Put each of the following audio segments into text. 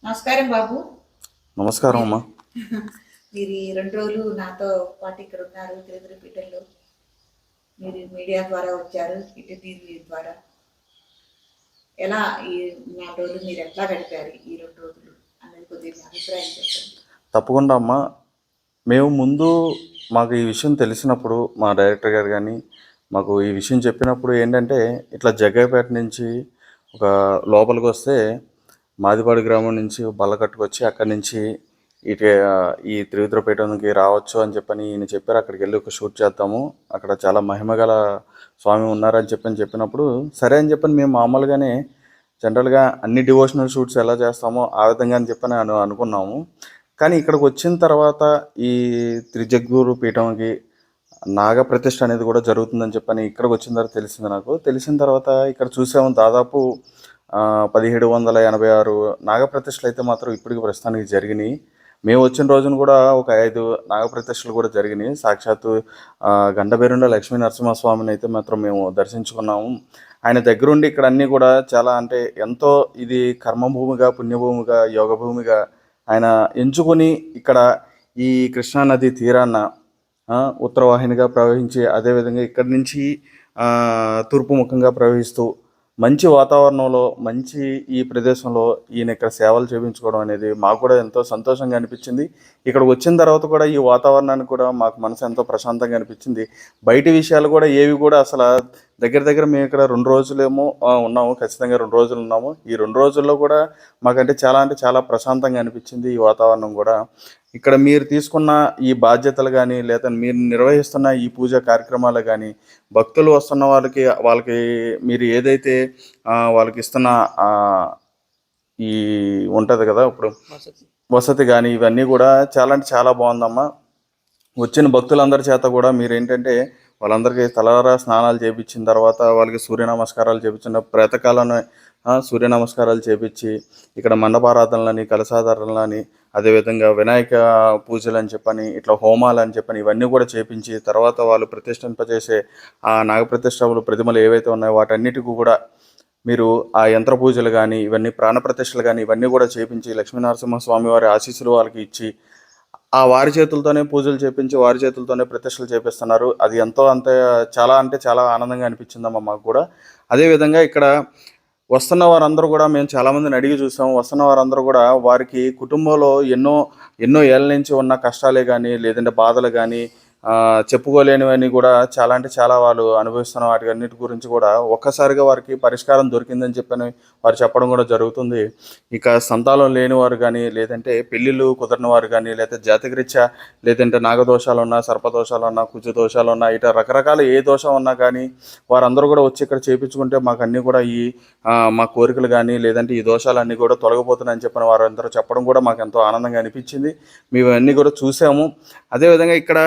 నమస్కారం బాబు. నమస్కారం మీరు అమ్మా. మీరు ఈ 2 రోజులు నాతో పాటు ఇక్కడ ఉన్నారు తిరుపతిపీఠంలో. మీరు మీడియా ద్వారా వచ్చారు, ఇటు టీవీ ద్వారా. ఎలా ఈ 4 రోజులు మీరు ఎట్లా గడిపారు ఈ 2 రోజులు అనేది కొద్దిగా మీ అభిప్రాయం చెప్పండి. తప్పకుండా అమ్మా. మేము ముందు మాకు ఈ విషయం తెలిసినప్పుడు మా డైరెక్టర్ గారు కానీ మాకు ఈ విషయం చెప్పినప్పుడు ఏంటంటే, ఇట్లా జగ్గయ్యపేట నుంచి ఒక లోపలికి వస్తే మాదిపాడు గ్రామం నుంచి బల్లకట్టుకొచ్చి అక్కడి నుంచి ఇటు ఈ త్రివిక్రపీఠంకి రావచ్చు అని చెప్పని ఈయన చెప్పారు. అక్కడికి వెళ్ళి ఒక షూట్ చేద్దాము, అక్కడ చాలా మహిమగల స్వామి ఉన్నారని చెప్పినప్పుడు సరే అని చెప్పని మేము మామూలుగానే జనరల్గా అన్ని డివోషనల్ షూట్స్ ఎలా చేస్తామో ఆ విధంగా అని చెప్పని అనుకున్నాము. కానీ ఇక్కడికి వచ్చిన తర్వాత ఈ త్రిజగ్గూరు పీఠంకి నాగప్రతిష్ఠ అనేది కూడా జరుగుతుందని చెప్పని ఇక్కడికి వచ్చిన తర్వాత తెలిసింది నాకు. తెలిసిన తర్వాత ఇక్కడ చూసాము దాదాపు 1786 నాగప్రతిష్ఠలు అయితే మాత్రం ఇప్పటికి ప్రస్తుతానికి జరిగినాయి. మేము వచ్చిన రోజున కూడా ఒక 5 నాగప్రతిష్ఠలు కూడా జరిగినాయి. సాక్షాత్తు గండబేరుండ లక్ష్మీ నరసింహస్వామిని అయితే మాత్రం మేము దర్శించుకున్నాము. ఆయన దగ్గరుండి ఇక్కడ అన్నీ కూడా చాలా అంటే ఎంతో ఇది కర్మభూమిగా, పుణ్యభూమిగా, యోగభూమిగా ఆయన ఎంచుకొని ఇక్కడ ఈ కృష్ణానది తీరాన ఉత్తరవాహినిగా ప్రవహించి అదేవిధంగా ఇక్కడి నుంచి తూర్పు ముఖంగా ప్రవహిస్తూ మంచి వాతావరణంలో మంచి ఈ ప్రదేశంలో ఈయన ఇక్కడ సేవలు చేయించుకోవడం అనేది మాకు కూడా ఎంతో సంతోషంగా అనిపించింది. ఇక్కడికి వచ్చిన తర్వాత కూడా ఈ వాతావరణానికి కూడా మాకు మనసు ఎంతో ప్రశాంతంగా అనిపించింది. బయటి విషయాలు కూడా ఏవి కూడా అసలు దగ్గర మేము ఇక్కడ 2 రోజులేమో ఉన్నాము, ఖచ్చితంగా 2 రోజులు ఉన్నాము. ఈ 2 రోజుల్లో కూడా మాకంటే చాలా ప్రశాంతంగా అనిపించింది ఈ వాతావరణం కూడా. ఇక్కడ మీరు తీసుకున్న ఈ బాధ్యతలు కానీ లేదా మీరు నిర్వహిస్తున్న ఈ పూజా కార్యక్రమాలు కానీ భక్తులు వస్తున్న వాళ్ళకి మీరు ఏదైతే వాళ్ళకి ఇస్తున్న ఈ ఉంటుంది కదా ఇప్పుడు వసతి కానీ ఇవన్నీ కూడా చాలా బాగుందమ్మా. వచ్చిన భక్తులందరి చేత కూడా మీరు ఏంటంటే వాళ్ళందరికీ తలారా స్నానాలు చేయించిన తర్వాత వాళ్ళకి సూర్య నమస్కారాలు చేయించిన ప్రాతకాలను సూర్య నమస్కారాలు చేపించి ఇక్కడ మండపారాధనలని, కలశాధారణలని, అదేవిధంగా వినాయక పూజలు అని చెప్పని ఇట్లా హోమాలు అని చెప్పని ఇవన్నీ కూడా చేపించి తర్వాత వాళ్ళు ప్రతిష్ఠింపజేసే ఆ నాగప్రతిష్ఠలు ప్రతిమలు ఏవైతే ఉన్నాయో వాటన్నిటికీ కూడా మీరు ఆ యంత్ర పూజలు కానీ ఇవన్నీ ప్రాణప్రతిష్ఠలు కానీ ఇవన్నీ కూడా చేపించి లక్ష్మీనరసింహస్వామి వారి ఆశీస్సులు వాళ్ళకి ఇచ్చి ఆ వారి చేతులతోనే పూజలు చేపించి వారి చేతులతోనే ప్రతిష్టలు చేపిస్తున్నారు. అది ఎంతో చాలా ఆనందంగా అనిపించిందమ్మా మాకు కూడా. అదేవిధంగా ఇక్కడ వస్తున్న వారందరూ కూడా మేము చాలామందిని అడిగి చూసాము. వస్తున్న వారందరూ కూడా వారికి కుటుంబంలో ఎన్నో ఏళ్ళ నుంచి ఉన్న కష్టాలే కానీ లేదంటే బాధలు కానీ చెప్పుకోలేనివన్నీ కూడా చాలా వాళ్ళు అనుభవిస్తున్న వాటి అన్నిటి గురించి కూడా ఒక్కసారిగా వారికి పరిష్కారం దొరికిందని చెప్పని వారు చెప్పడం కూడా జరుగుతుంది. ఇక సంతానం లేని వారు కానీ లేదంటే పెళ్ళిళ్ళు కుదరని వారు కానీ లేదా జాతకరీత్యా లేదంటే నాగదోషాలు ఉన్నా, సర్పదోషాలు ఉన్నా, కుజ దోషాలు ఉన్నా, ఇట రకరకాల ఏ దోషం ఉన్నా కానీ వారందరూ కూడా వచ్చి ఇక్కడ చేయించుకుంటే మాకు అన్నీ కూడా మా కోరికలు కానీ లేదంటే ఈ దోషాలన్నీ కూడా తొలగిపోతున్నాయని చెప్పిన వారందరూ చెప్పడం కూడా మాకు ఎంతో ఆనందంగా అనిపించింది. మేము అన్నీ కూడా చూసాము. అదేవిధంగా ఇక్కడ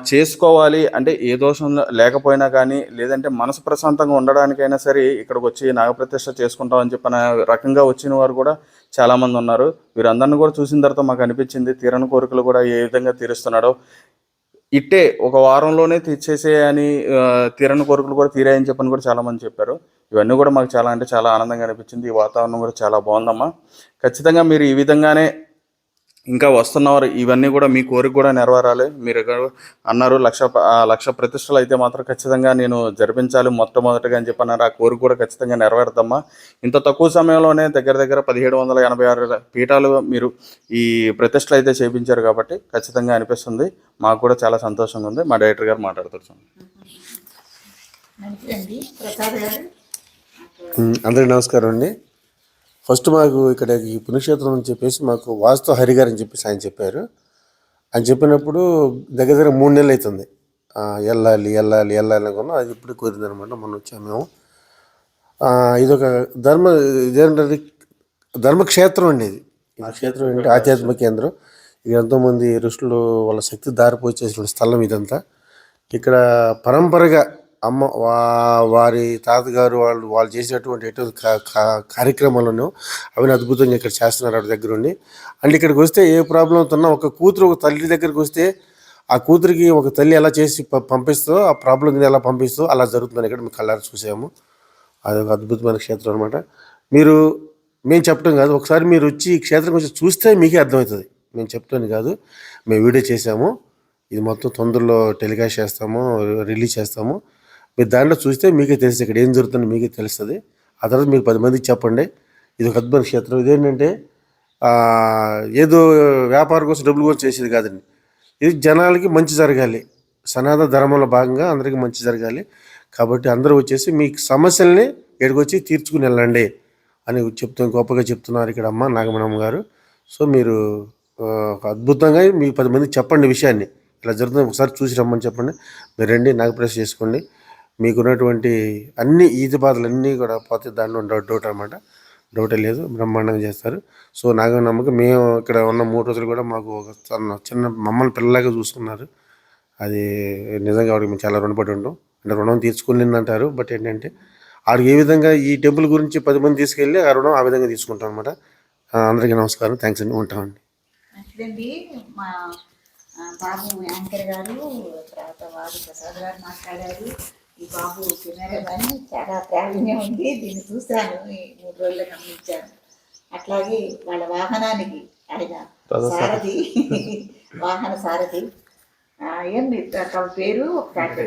చేసుకోవాలి అంటే ఏ దోషం లేకపోయినా కానీ లేదంటే మనసు ప్రశాంతంగా ఉండడానికైనా సరే ఇక్కడికి వచ్చి నాగప్రతిష్ఠ చేసుకుంటామని చెప్పిన రకంగా వచ్చిన వారు కూడా చాలామంది ఉన్నారు. వీరందరిని కూడా చూసిన తర్వాత మాకు అనిపించింది తీరని కోరికలు కూడా ఏ విధంగా తీరుస్తున్నాడో ఇట్టే ఒక వారంలోనే తీర్చేసే అని తీరని కోరికలు కూడా తీరాయని చెప్పని కూడా చాలామంది చెప్పారు. ఇవన్నీ కూడా మాకు చాలా ఆనందంగా అనిపించింది. ఈ వాతావరణం కూడా చాలా బాగుందమ్మా. ఖచ్చితంగా మీరు ఈ విధంగానే ఇంకా వస్తున్నవారు ఇవన్నీ కూడా మీ కోరిక కూడా నెరవేరాలి. మీరు అన్నారు లక్ష ప్రతిష్టలు అయితే మాత్రం ఖచ్చితంగా నేను జరిపించాలి మొట్టమొదటిగా అని చెప్పన్నారు. ఆ కోరిక కూడా ఖచ్చితంగా నెరవేరుతామా. ఇంత తక్కువ సమయంలోనే దగ్గర 1786 పీఠాలు మీరు ఈ ప్రతిష్టలు అయితే చేయించారు కాబట్టి ఖచ్చితంగా అనిపిస్తుంది. మాకు కూడా చాలా సంతోషంగా ఉంది. మా డైరెక్టర్ గారు మాట్లాడుతున్నారు. అందరికీ నమస్కారం అండి. ఫస్ట్ మాకు ఇక్కడ ఈ పుణ్యక్షేత్రం అని చెప్పేసి మాకు వాస్తు హరిగారు అని చెప్పేసి ఆయన చెప్పారు. ఆయన చెప్పినప్పుడు దగ్గర 3 నెలలు అవుతుంది. వెళ్ళాలి అనుకున్నాం. అది ఇప్పుడు కుదిరిందనమాట. మొన్న వచ్చాము మేము. ఇదొక ఇదేంటంటే ధర్మక్షేత్రం అండి. ఇది క్షేత్రం ఏంటి ఆధ్యాత్మిక కేంద్రం. ఇక ఎంతోమంది ఋషులు వాళ్ళ శక్తి దారిపోసేసిన స్థలం ఇదంతా. ఇక్కడ పరంపరగా వారి తాతగారు వాళ్ళు చేసినటువంటి కార్యక్రమాలను అవన్నీ అద్భుతంగా ఇక్కడ చేస్తున్నారు వాటి దగ్గర ఉండి. అండ్ ఇక్కడికి వస్తే ఏ ప్రాబ్లంతో ఉన్నా ఒక తల్లి దగ్గరికి వస్తే ఆ కూతురికి ఒక తల్లి ఎలా చేసి పంపిస్తుందో ఆ ప్రాబ్లం ఎలా పంపిస్తుందో అలా జరుగుతుందని ఇక్కడ మేము కళ్ళారా చూసాము. అదొక అద్భుతమైన క్షేత్రం అనమాట. మీరు మేము చెప్పడం కాదు, ఒకసారి మీరు వచ్చి ఈ క్షేత్రం కొంచెం చూస్తే మీకే అర్థమవుతుంది. మేము చెప్తాను కాదు, మేము వీడియో చేసాము, ఇది మొత్తం తొందరలో టెలికాస్ట్ చేస్తాము, రిలీజ్ చేస్తాము. మీరు దాంట్లో చూస్తే మీకే తెలుస్తుంది ఇక్కడ ఏం జరుగుతుందో మీకే తెలుస్తుంది. ఆ తర్వాత మీరు 10 మందికి చెప్పండి ఇది ఒక అద్భుత క్షేత్రం. ఇదేంటంటే ఏదో వ్యాపారం కోసం డబ్బులు కోసం చేసేది కాదండి. ఇది జనాలకి మంచి జరగాలి, సనాతన ధర్మంలో భాగంగా అందరికీ మంచి జరగాలి. కాబట్టి అందరూ వచ్చేసి మీ సమస్యల్ని ఎక్కడికొచ్చి తీర్చుకుని వెళ్ళండి అని గొప్పగా చెప్తున్నారు ఇక్కడ అమ్మ నాగమణమ్మ గారు. సో మీరు అద్భుతంగా మీ 10 మందికి చెప్పండి విషయాన్ని, ఇలా జరుగుతుంది ఒకసారి చూసి రమ్మని చెప్పండి. మీరు రండి, నాగప్రవేశం చేసుకోండి, మీకున్నటువంటి అన్ని ఈతి బాధలు అన్నీ కూడా పోతే దాంట్లో డౌట్ అనమాట, డౌటే లేదు, బ్రహ్మాండంగా చేస్తారు. సో నాగమణమ్మకి మేము ఇక్కడ ఉన్న 3 రోజులు కూడా మాకు ఒక చిన్న మమ్మల్ని పిల్లలాగా చూసుకున్నారు. అది నిజంగా ఆవిడకి మేము చాలా రుణపడి ఉంటాం. అంటే రుణం తీర్చుకోలేదంటారు, బట్ ఏంటంటే ఆవిడకి ఏ విధంగా ఈ టెంపుల్ గురించి 10 మంది తీసుకెళ్ళి ఆ రుణం ఆ విధంగా తీసుకుంటాం అనమాట. అందరికీ నమస్కారం, థ్యాంక్స్ అండి, ఉంటామండి. మంచిదండి. మా బాబు యాంకర్ గారు, తర్వాత వారు ప్రసాద్ గారు మాట్లాడారు. ఈ బాబు తినరే కానీ చాలా ప్రావీణ్యం ఉంది, దీన్ని చూశాను, ఈ 3 రోజుల్లో గమనించాను. అట్లాగే వాళ్ళ వాహనానికి ఆయన సారథి, వాహన సారథి. ఏంది తమ పేరు ఒకసారి?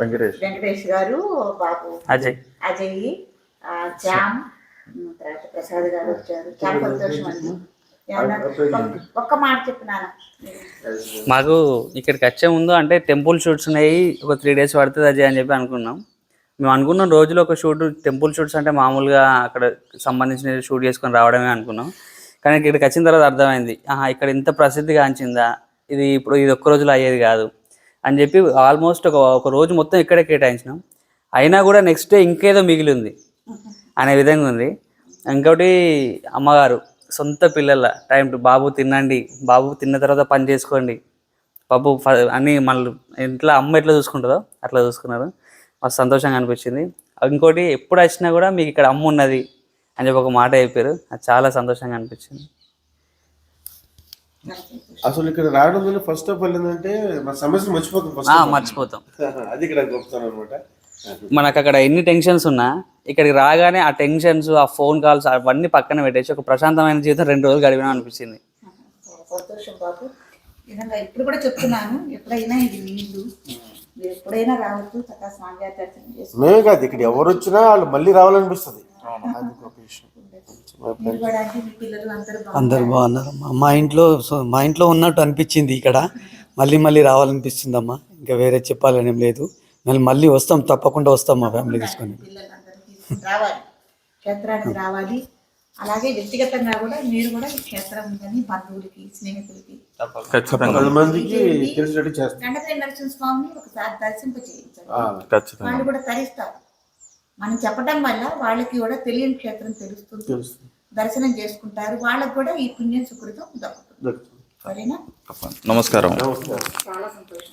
వెంకటేష్ గారు, బాబు అజయ్, శ్యామ్, తర్వాత ప్రసాద్ గారు వచ్చారు. చాలా సంతోషం అండి. ఒక్క మాట చెప్పినాను. మాకు ఇక్కడికి వచ్చే ముందు అంటే టెంపుల్ షూట్స్ ఉన్నాయి, ఒక 3 days పడుతుంది అజయ్ అని చెప్పి అనుకున్నాం. మేము అనుకున్నాం రోజులో ఒక షూట్, టెంపుల్ షూట్స్ అంటే మామూలుగా అక్కడ సంబంధించిన షూట్ చేసుకొని రావడమే అనుకున్నాం. కానీ ఇక్కడికి వచ్చిన తర్వాత అర్థమైంది, ఇక్కడ ఇంత ప్రసిద్ధిగాంచిందా, ఇది ఒక్క రోజులో అయ్యేది కాదు అని చెప్పి ఆల్మోస్ట్ ఒక రోజు మొత్తం ఇక్కడే కేటాయించినాం. అయినా కూడా నెక్స్ట్ డే ఇంకేదో మిగిలి ఉంది అనే విధంగా ఉంది. ఇంకోటి అమ్మగారు సొంత పిల్లల టైం టు బాబు తినండి, బాబు తిన్న తర్వాత పని చేసుకోండి, బాబు అన్నీ మళ్ళీ ఇంట్లో అమ్మ ఎట్లా చూసుకుంటుందో అట్లా చూసుకున్నారు. మస్తు సంతోషంగా అనిపించింది. ఇంకోటి ఎప్పుడు వచ్చినా కూడా మీకు ఇక్కడ అమ్మ ఉన్నది అని చెప్పి ఒక మాట చెప్పారు, అది చాలా సంతోషంగా అనిపించింది. అసలు ఇక్కడ రావడం వల్ల ఫస్ట్ ఆఫ్ ఆల్ ఏంటంటే మన సమస్యలు మర్చిపోతాం. అది ఇక్కడ గొప్పతనం అనమాట. మనకు అక్కడ ఎన్ని టెన్షన్స్ ఉన్నా ఇక్కడికి రాగానే ఆ టెన్షన్స్, ఆ ఫోన్ కాల్స్ అవన్నీ పక్కన పెట్టేసి ఒక ప్రశాంతమైన జీవితం 2 రోజులు గడిపినా అనిపించింది. సంతోషం బాబు. నిజంగా ఇప్పుడు కూడా చెప్తున్నాను, ఎప్పుడైనా ఇది నీళ్ళు, మీరు ఎప్పుడైనా రావచ్చు, చక్కగా స్వామివారి దర్శనం చేసుకో. మేమే కాదు, ఇక్కడ ఎవరు వచ్చినా వాళ్ళు మళ్ళీ రావాలనిపిస్తుంది. అందరు బాగున్నారమ్మా. మా ఇంట్లో ఉన్నట్టు అనిపించింది, ఇక్కడ మళ్ళీ రావాలనిపిస్తుందమ్మా. ఇంకా వేరే చెప్పాలని ఏం లేదు. మళ్ళీ వస్తాం, తప్పకుండా వస్తాం మా ఫ్యామిలీ తీసుకొని. పిల్లలందరికీ రావాలి, క్షేత్రానికి రావాలి. అలాగే వ్యక్తిగతంగా కూడా మీరు కూడా ఈ క్షేత్రం ఉందని బంధువులకి, స్నేహితులకి, గండపల్లి నరసింహస్వామిని ఒకసారి దర్శింపచేయించండి. వాళ్ళు కూడా తరిస్తారు. మనం చెప్పడం వల్ల వాళ్ళకి కూడా తెలియని క్షేత్రం తెలుస్తుంది, దర్శనం చేసుకుంటారు, వాళ్ళకి కూడా ఈ పుణ్యం సుకృతం దక్కుతుంది. సరేనా? నమస్కారం. చాలా సంతోషం.